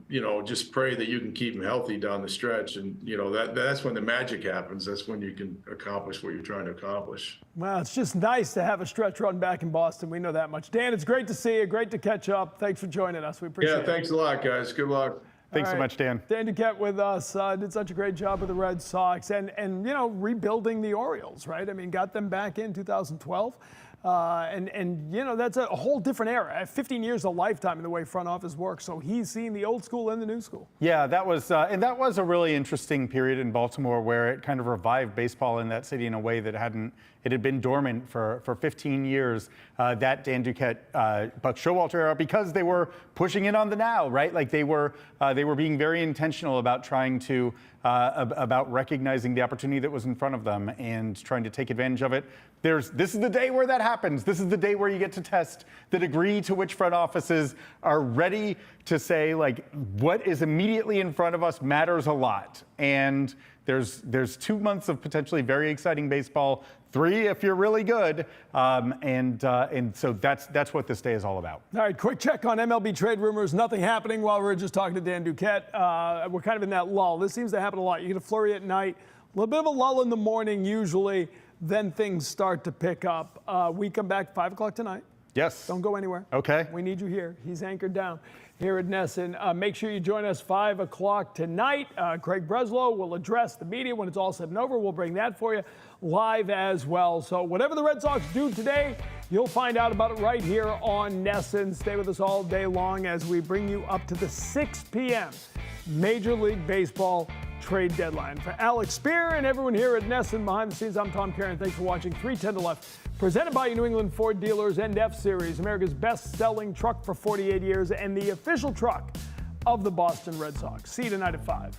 Speaker 4: you know, just pray that you can keep them healthy down the stretch. And, you know, that's when the magic happens. That's when you can accomplish what you're trying to accomplish.
Speaker 1: Well, it's just nice to have a stretch run back in Boston. We know that much. Dan, it's great to see you. Great to catch up. Thanks for joining us. We appreciate it.
Speaker 4: Yeah, thanks a lot, guys. Good luck.
Speaker 2: Thanks so much, Dan.
Speaker 1: Dan Duquette with us, did such a great job with the Red Sox and you know, rebuilding the Orioles, right? I mean, got them back in 2012. And you know, that's a whole different era. 15 years, a lifetime in the way front office works. So he's seen the old school and the new school.
Speaker 2: Yeah, that was a really interesting period in Baltimore, where it kind of revived baseball in that city in a way that it had been dormant for 15 years. That Dan Duquette, Buck Showalter era, because they were pushing it on the now, right? Like they were being very intentional about trying to about recognizing the opportunity that was in front of them and trying to take advantage of it. This is the day where that happens. This is the day where you get to test the degree to which front offices are ready to say, like, what is immediately in front of us matters a lot. And there's 2 months of potentially very exciting baseball, 3 if you're really good, and so that's what this day is all about.
Speaker 1: All right, quick check on MLB trade rumors. Nothing happening while we're just talking to Dan Duquette. We're kind of in that lull. This seems to happen a lot. You get a flurry at night, a little bit of a lull in the morning usually, then things start to pick up. We come back 5 o'clock tonight.
Speaker 2: Yes.
Speaker 1: Don't go anywhere.
Speaker 2: Okay.
Speaker 1: We need you here. He's anchored down here at NESN. Make sure you join us 5 o'clock tonight. Craig Breslow will address the media when it's all said and over. We'll bring that for you live as well. So whatever the Red Sox do today, you'll find out about it right here on NESN. Stay with us all day long as we bring you up to the 6 p.m. Major League Baseball trade deadline. For Alex Speier and everyone here at NESN behind the scenes, I'm Tom Caron. Thanks for watching 310 to Left, presented by New England Ford Dealers and F-Series, America's best-selling truck for 48 years and the official truck of the Boston Red Sox. See you tonight at 5.